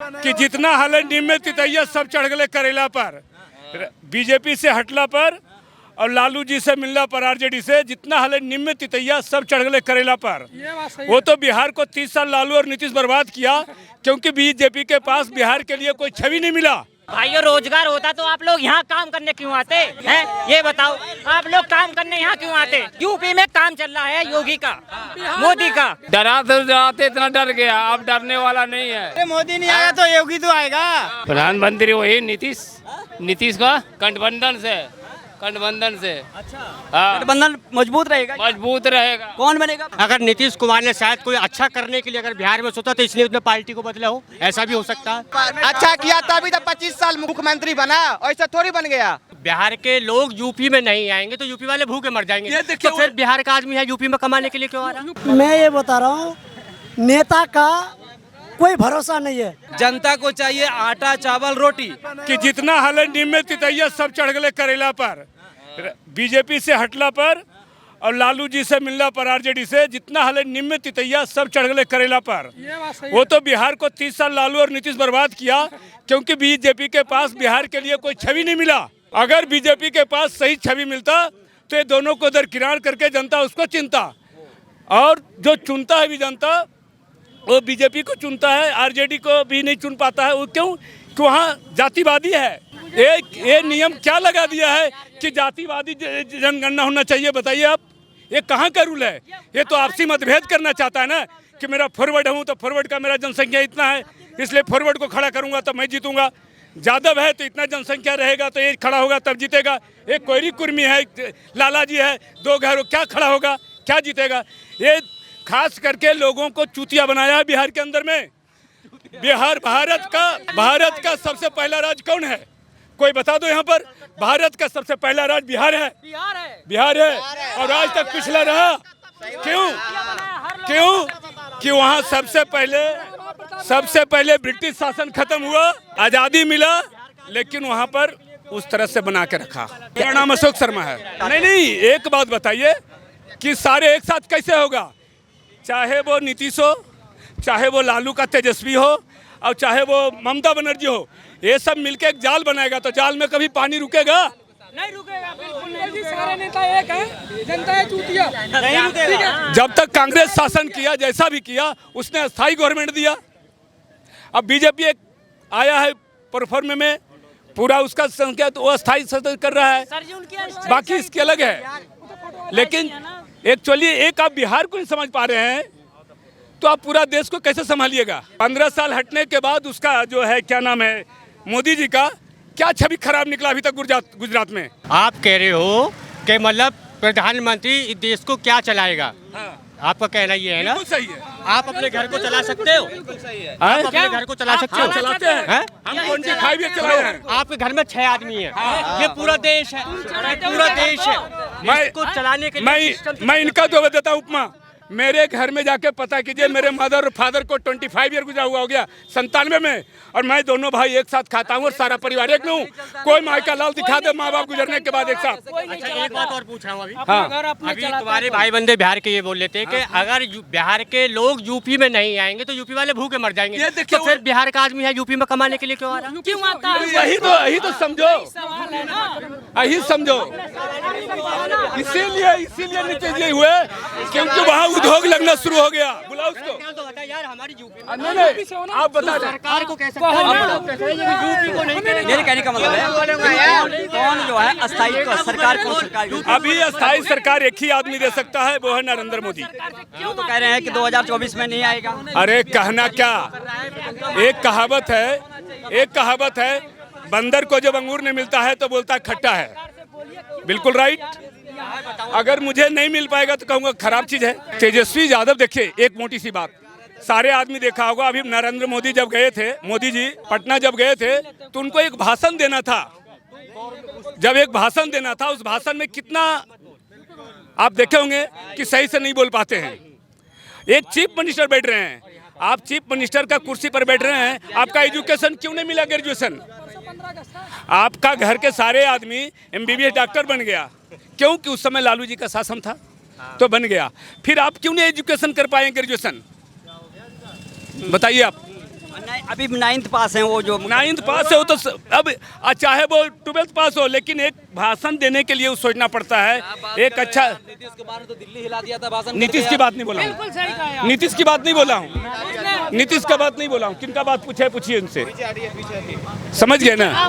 कि जितना हाल निम्न तितैया सब चढ़ गए करेला पर, बीजेपी से हटला पर और लालू जी से मिलना पर, आरजेडी से जितना हाल निम्न तितैया सब चढ़ गए करेला पर। वो तो बिहार को 30 साल लालू और नीतीश बर्बाद किया, क्योंकि बीजेपी के पास बिहार के लिए कोई छवि नहीं मिला। भाई रोजगार होता तो आप लोग यहाँ काम करने क्यों आते हैं? ये बताओ, आप लोग काम करने यहाँ क्यों आते? यूपी में काम चल रहा है योगी का, मोदी का। डराते इतना डर गया, अब डरने वाला नहीं है। अरे मोदी नहीं आएगा तो योगी तो आएगा। प्रधानमंत्री वही नीतीश का गठबंधन से। अच्छा, हाँ, गठबंधन मजबूत रहेगा। मजबूत रहेगा। कौन बनेगा? अगर नीतीश कुमार ने शायद कोई अच्छा करने के लिए अगर बिहार में सोचा तो इसलिए उसने पार्टी को बदला हो, ऐसा भी हो सकता है। अच्छा किया तभी तो 25 साल मुख्यमंत्री बना, ऐसा थोड़ी बन गया। बिहार के लोग यूपी में नहीं आएंगे तो यूपी वाले भूखे मर जाएंगे। तो फिर बिहार का आदमी है यूपी में कमाने के लिए क्यों आ रहा है? मैं ये बता रहा हूँ, नेता का कोई भरोसा नहीं है। जनता को चाहिए आटा चावल रोटी। कि जितना हाल निम्न तितैया सब चढ़ गए करेला पर, बीजेपी से हटला पर और लालू जी से मिलना पर, आरजेडी से जितना हाल निम्न तितैया सब चढ़ गए करेला पर। वो तो बिहार को 30 साल लालू और नीतीश बर्बाद किया, क्योंकि बीजेपी के पास बिहार के लिए कोई छवि नहीं मिला। अगर बीजेपी के पास सही छवि मिलता तो ये दोनों को दरकिनार करके जनता उसको चुनता, और जो चुनता है भी जनता वो बीजेपी को चुनता है, आरजेडी को भी नहीं चुन पाता है। वो क्यों? कि वहाँ जातिवादी है। ये नियम क्या लगा दिया है कि जातिवादी जनगणना होना चाहिए? बताइए आप, ये कहाँ का रूल है? ये तो आपसी मतभेद करना चाहता है ना, कि मेरा फॉरवर्ड हूँ तो फॉरवर्ड का मेरा जनसंख्या इतना है, इसलिए फॉरवर्ड को खड़ा करूँगा तो मैं जीतूंगा। यादव है तो इतना जनसंख्या रहेगा तो ये खड़ा होगा तब जीतेगा। एक कोयरी कुर्मी है, लाला जी है, 2 घर, क्या खड़ा होगा, क्या जीतेगा? ये खास करके लोगों को चूतिया बनाया है बिहार के अंदर में। बिहार भारत का सबसे पहला राज्य कौन है? कोई बता दो यहाँ पर। भारत का सबसे पहला राज्य बिहार है। बिहार है और आज तक पिछला रहा। क्यों? कि वहाँ सबसे पहले ब्रिटिश शासन खत्म हुआ, आजादी मिला, लेकिन वहाँ पर उस तरह से बना के रखा। मेरा नाम अशोक शर्मा है। नहीं, एक बात बताइए कि सारे एक साथ कैसे होगा? चाहे वो नीतीश हो, चाहे वो लालू का तेजस्वी हो, और चाहे वो ममता बनर्जी हो, ये सब मिलके एक जाल बनाएगा तो जाल में कभी पानी रुकेगा? नहीं रुकेगा, बिल्कुल नहीं। सारे नेता एक है, जनता है चूतिया। नहीं रुकेगा। जब तक कांग्रेस शासन किया, जैसा भी किया, उसने अस्थायी गवर्नमेंट दिया। अब बीजेपी एक आया है परफॉर्म में, पूरा उसका संख्या तो वो अस्थायी शासन कर रहा है, बाकी इसके अलग है। लेकिन एक्चुअली एक आप बिहार को नहीं समझ पा रहे हैं तो आप पूरा देश को कैसे संभालिएगा? 15 साल हटने के बाद उसका जो है क्या नाम है, मोदी जी का क्या छवि खराब निकला अभी तक गुजरात में? आप कह रहे हो कि मतलब प्रधानमंत्री इस देश को क्या चलाएगा? हाँ। आपका कहना ये है ना? बिल्कुल सही है। आप अपने घर को चला सकते हो? आप अपने घर को चला सकते हो? चलाते हैं। हम 25 ईयर चलाए हैं। आपके घर में 6 आदमी है। ये पूरा देश है, पूरा देश है। इसको चलाने के लिए मैं इनका तो देता हूँ उपमा। मेरे घर में जाके पता कीजिए, मेरे मदर और फादर को 25 ईयर गुजरा हुआ हो गया 97 में, और मैं दोनों भाई एक साथ खाता हूँ और सारा परिवार एक में हूँ। कोई माई का लाल दिखा दे माँ बाप गुजरने के बाद एक साथ। अच्छा, एक बात और पूछ रहा हूँ अभी। हाँ। अभी तुम्हारे भाई बंदे बिहार के ये बोल लेते हैं कि अगर बिहार के लोग यूपी में नहीं आएंगे तो यूपी वाले भूखे मर जाएंगे। तो फिर बिहार का आदमी है यूपी में कमाने के लिए क्यों आ रहा है? क्यों आता है? यही तो समझो, यही समझो। इसीलिए नीतीश जी हुए, क्योंकि वहाँ उद्योग लगना शुरू हो गया। बुलाओ उसको। तो बता यार, हमारी यूपी नहीं, आप बता दें। सरकार को कैसे यूपी को नहीं करेंगे? मेरे कहने का मतलब है कौन जो है अस्थायी सरकार को सरकार अभी अस्थायी सरकार एक ही आदमी दे सकता है, वो है नरेंद्र मोदी। क्यों तो कह रहे हैं कि 2024 में नहीं आएगा। अरे कहना क्या, एक कहावत है, बंदर को जब अंगूर नहीं मिलता है तो बोलता है खट्टा है। बिल्कुल राइट। अगर मुझे नहीं मिल पाएगा तो कहूँगा खराब चीज है। तेजस्वी यादव, देखिए एक मोटी सी बात, सारे आदमी देखा होगा, अभी नरेंद्र मोदी जब गए थे, मोदी जी पटना जब गए थे तो उनको एक भाषण देना था। जब एक भाषण देना था, उस भाषण में कितना आप देखे होंगे कि सही से नहीं बोल पाते हैं। एक चीफ मिनिस्टर बैठ रहे हैं, आप चीफ मिनिस्टर का कुर्सी पर बैठ रहे हैं, आपका एजुकेशन क्यों नहीं मिला? ग्रेजुएशन। आपका घर के सारे आदमी MBBS डॉक्टर बन गया, क्योंकि उस समय लालू जी का शासन था तो बन गया। फिर आप क्यों नहीं एजुकेशन कर पाए, ग्रेजुएशन? बताइए आप। अभी 9th पास है वो जो 9th पास है वो तो अब चाहे वो 12th पास हो, लेकिन एक भाषण देने के लिए वो सोचना पड़ता है। एक अच्छा नीतीश कुमार ने तो दिल्ली हिला दिया था भाषण। नीतीश की बात नहीं बोला हूँ, नीतीश की बात नहीं बोला हूँ, नीतीश का बात नहीं बोला हूँ। किनका बात पूछिए उनसे, समझ गए ना।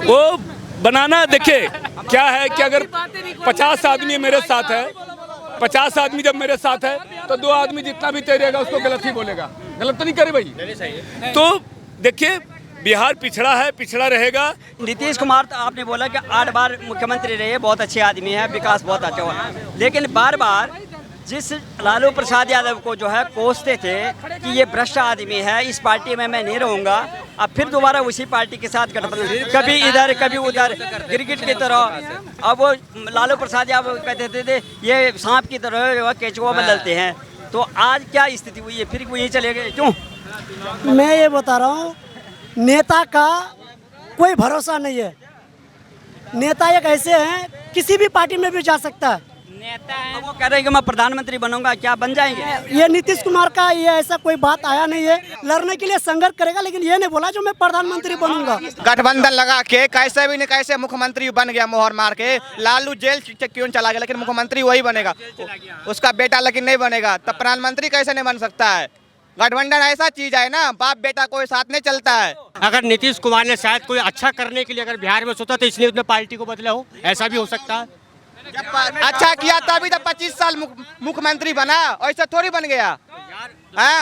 वो बनाना देखिए क्या है कि अगर 50 आदमी मेरे साथ है, 50 आदमी जब मेरे साथ है तो 2 आदमी जितना भी तैरेगा उसको गलत ही बोलेगा। गलत तो नहीं करे भाई। तो देखिए बिहार पिछड़ा है, पिछड़ा रहेगा। नीतीश कुमार तो आपने बोला कि 8 बार मुख्यमंत्री रहे, बहुत अच्छे आदमी हैं, विकास बहुत अच्छा हुआ, लेकिन बार बार जिस लालू प्रसाद यादव को जो है कोसते थे कि ये भ्रष्ट आदमी है, इस पार्टी में मैं नहीं रहूँगा, अब फिर दोबारा उसी पार्टी के साथ गठबंधन, कभी इधर कभी उधर, क्रिकेट की तरह। अब वो लालू प्रसाद यादव कहते थे ये सांप की तरह केचुआ बदलते हैं, तो आज क्या स्थिति हुई है, फिर वही चले गए क्यों? मैं ये बता रहा हूँ, नेता का कोई भरोसा नहीं है। नेता एक ऐसे हैं किसी भी पार्टी में भी जा सकता है। नेता है वो कह रहे हैं कि मैं प्रधानमंत्री बनूंगा, क्या बन जाएंगे? ये नीतीश कुमार का ये ऐसा कोई बात आया नहीं है। लड़ने के लिए संघर्ष करेगा, लेकिन ये नहीं बोला जो मैं प्रधानमंत्री बनूंगा। गठबंधन लगा के कैसे भी न कैसे मुख्यमंत्री बन गया, मोहर मार के। लालू जेल क्यों चला गया, लेकिन मुख्यमंत्री वही बनेगा, उसका बेटा लेकिन नहीं बनेगा। तब प्रधानमंत्री कैसे नहीं बन सकता है? गठबंधन ऐसा चीज है ना, बाप बेटा कोई साथ नहीं चलता है। अगर नीतीश कुमार ने शायद कोई अच्छा करने के लिए अगर बिहार में सोचा तो इसलिए उसने पार्टी को बदला हो, ऐसा भी हो सकता है। अच्छा किया तभी तो 25 साल मुख्यमंत्री बना, ऐसा थोड़ी बन गया।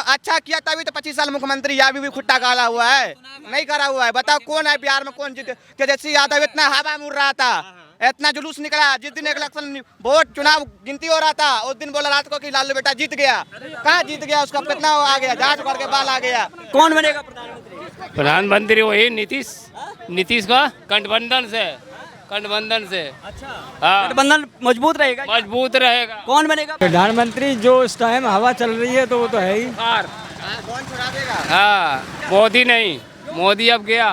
अच्छा किया तभी तो 25 साल मुख्यमंत्री, या भी खुट्टा काला हुआ है, नहीं करा हुआ है। बताओ कौन है बिहार में, कौन जीते? तेजस्वी यादव इतना हवा मुड़ रहा था, इतना जुलूस निकला, जिस दिन इलेक्शन वोट चुनाव गिनती हो रहा था उस दिन बोला रात को कि लालू बेटा जीत गया। कहाँ जीत गया? उसका कितना आ गया, जांच करके बाल आ गया। कौन बनेगा प्रधानमंत्री? प्रधानमंत्री वही नीतीश का गठबंधन से। हाँ, गठबंधन मजबूत रहेगा, मजबूत रहेगा। कौन बनेगा प्रधानमंत्री? जो इस टाइम हवा चल रही है तो वो तो है ही। कौन छुड़ा देगा? हाँ, मोदी नहीं, मोदी अब गया,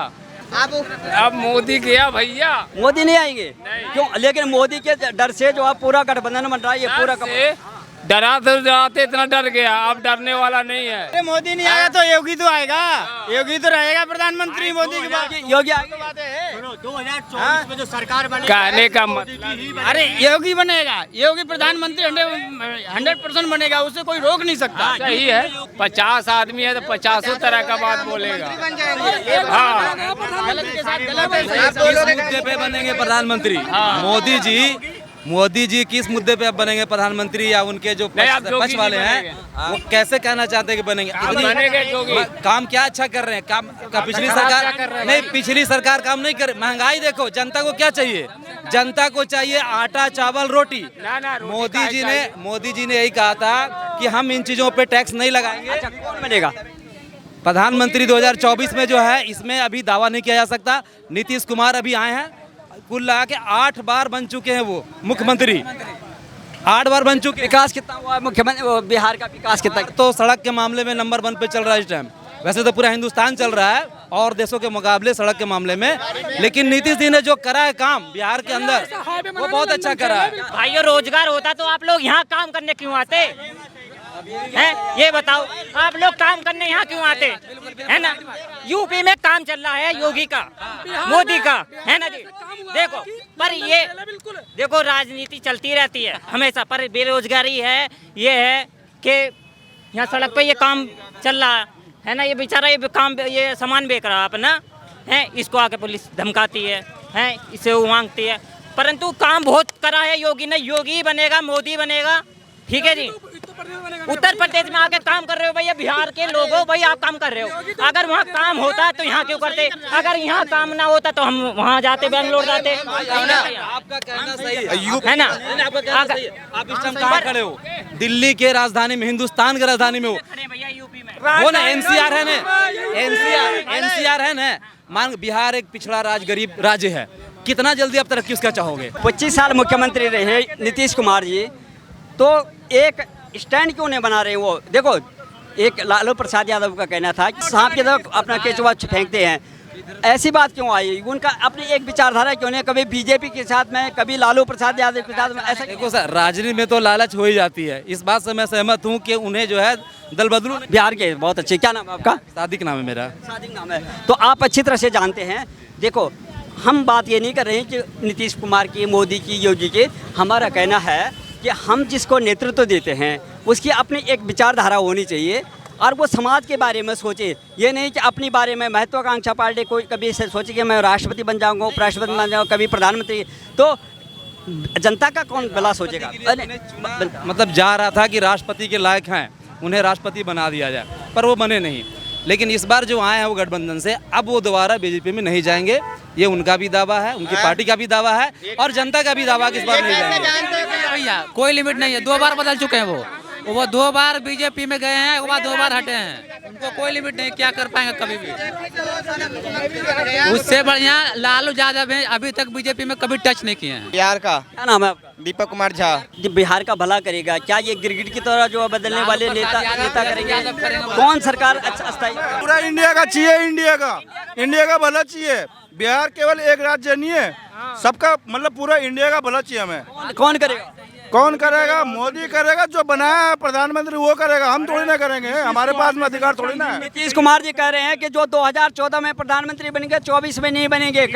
अब मोदी गया भैया। मोदी नहीं आएंगे क्यों? लेकिन मोदी के डर से जो आप पूरा गठबंधन बन रहा है, ये पूरा डराते इतना डर गया, अब डरने वाला नहीं है। अरे मोदी नहीं आएगा तो योगी तो आएगा, योगी तो रहेगा प्रधानमंत्री। मोदी के बाद योगी आएगा। 2024 में जो सरकार बनेगी, कहने का मतलब, अरे योगी बनेगा, योगी प्रधानमंत्री 100% बनेगा, उसे कोई रोक नहीं सकता। सही है, 50 आदमी है तो 50 तरह का बात बोलेगा। हाँ, किस मुद्दे पे बनेंगे प्रधानमंत्री? मोदी जी किस मुद्दे पे अब बनेंगे प्रधानमंत्री, या उनके जो पक्ष वाले हैं वो कैसे कहना चाहते हैं कि बनेंगे? काम क्या अच्छा कर रहे हैं? काम का पिछली सरकार नहीं, पिछली सरकार काम नहीं कर। महंगाई देखो, जनता को क्या चाहिए? जनता को चाहिए आटा चावल रोटी। मोदी जी ने यही कहा था कि हम इन चीजों पे टैक्स नहीं लगाएंगे। अच्छा, कौन बनेगा प्रधानमंत्री 2024 में जो है, इसमें अभी दावा नहीं किया जा सकता। नीतीश कुमार अभी आए हैं, कुल लगा के 8 बार बन चुके हैं वो मुख्यमंत्री, 8 बार बन चुके। विकास कितना हुआ है मुख्यमंत्री बिहार का? विकास कितना? तो सड़क के मामले में नंबर 1 पे चल रहा है इस टाइम। वैसे तो पूरा हिंदुस्तान चल रहा है और देशों के मुकाबले सड़क के मामले में, लेकिन नीतीश जी ने जो करा है काम बिहार के अंदर, वो बहुत अच्छा करा है। भाइयों, रोजगार होता तो आप लोग यहाँ काम करने क्यों आते हैं? ये बताओ, आप लोग काम करने यहाँ क्यों आते है ना? यूपी में काम चल रहा है योगी का, मोदी का, है ना जी? देखो, पर ये देखो राजनीति चलती रहती है हमेशा, पर बेरोजगारी है, ये है कि यहाँ सड़क पे ये काम चल रहा है ना, ये बेचारा ये काम, ये सामान बेच रहा है अपना, है, इसको आके पुलिस धमकाती है, इसे वो मांगती है, परंतु काम बहुत करा है योगी ने। योगी बनेगा, मोदी बनेगा, ठीक है जी। उत्तर प्रदेश में आके काम कर रहे हो भैया, बिहार के लोगों, भाई आप काम कर रहे हो। अगर वहाँ काम होता तो यहाँ क्यों करते? अगर यहाँ काम ना होता तो हम वहाँ जाते, बेंगलोर जाते। आपका कहना सही है ना? आप इस टाइम कहाँ खड़े हो? दिल्ली के राजधानी में, हिंदुस्तान के राजधानी में हो वो ना, एनसीआर है ना, एनसीआर है ना। मान बिहार एक पिछड़ा गरीब राज्य है, कितना जल्दी आप तरक्की उसका चाहोगे? 25 साल मुख्यमंत्री रहे नीतीश कुमार जी, तो एक स्टैंड क्यों नहीं बना रहे? वो देखो, एक लालू प्रसाद यादव का कहना था कि सांप की तरफ अपना केचुआ फेंकते हैं, ऐसी बात क्यों आई? उनका अपनी एक विचारधारा क्यों नहीं? कभी बीजेपी के साथ में, कभी लालू प्रसाद यादव के साथ में, ऐसा देखो सर, राजनीति में तो लालच हो ही जाती है। इस बात से मैं सहमत हूँ कि उन्हें जो है दल बदलू। बिहार के बहुत अच्छे, क्या नाम है आपका? सादिक नाम है मेरा। सादिक नाम है। तो आप अच्छी तरह से जानते हैं। देखो, हम बात ये नहीं कर रहे हैं कि नीतीश कुमार की, मोदी की, योगी की। हमारा कहना है कि हम जिसको नेतृत्व देते हैं उसकी अपनी एक विचारधारा होनी चाहिए और वो समाज के बारे में सोचे। ये नहीं कि अपनी बारे में महत्वाकांक्षा पार्टी कोई कभी से सोचे कि मैं राष्ट्रपति बन जाऊंगा, उपराष्ट्रपति बन जाऊंगा, कभी प्रधानमंत्री। तो जनता का कौन भला सोचेगा? मतलब जा रहा था कि राष्ट्रपति के लायक हैं, उन्हें राष्ट्रपति बना दिया जाए, पर वो बने नहीं। लेकिन इस बार जो आए हैं वो गठबंधन से, अब वो दोबारा बीजेपी में नहीं जाएंगे। ये उनका भी दावा है, उनकी पार्टी का भी दावा है और जनता का भी दावा कि इस बार नहीं जाएंगे। भैया कोई लिमिट नहीं है, 2 बार बदल चुके हैं वो 2 बार बीजेपी में गए हैं, उसके बाद 2 बार हटे हैं। उनको कोई लिमिट नहीं, क्या कर पाएंगे कभी भी। उससे बढ़िया लालू यादव हैं, अभी तक बीजेपी में कभी टच नहीं किए हैं। बिहार का क्या नाम है आपका? दीपक कुमार झा। बिहार का भला करेगा क्या ये गिरगिट की तरह जो बदलने वाले नेता करेंगे? कौन सरकार अच्छा स्थायी? पूरा इंडिया का चाहिए, इंडिया का भला चाहिए। बिहार केवल एक राज्य नहीं है, सबका मतलब पूरा इंडिया का भला चाहिए हमें। कौन करेगा? कौन करेगा? मोदी करेगा, जो बनाया है प्रधानमंत्री वो करेगा, हम थोड़ी ना करेंगे। हमारे पास में अधिकार थोड़ी ना है। नीतीश कुमार जी कह रहे हैं कि जो 2014 में प्रधानमंत्री बनेंगे 24 में नहीं बनेंगे।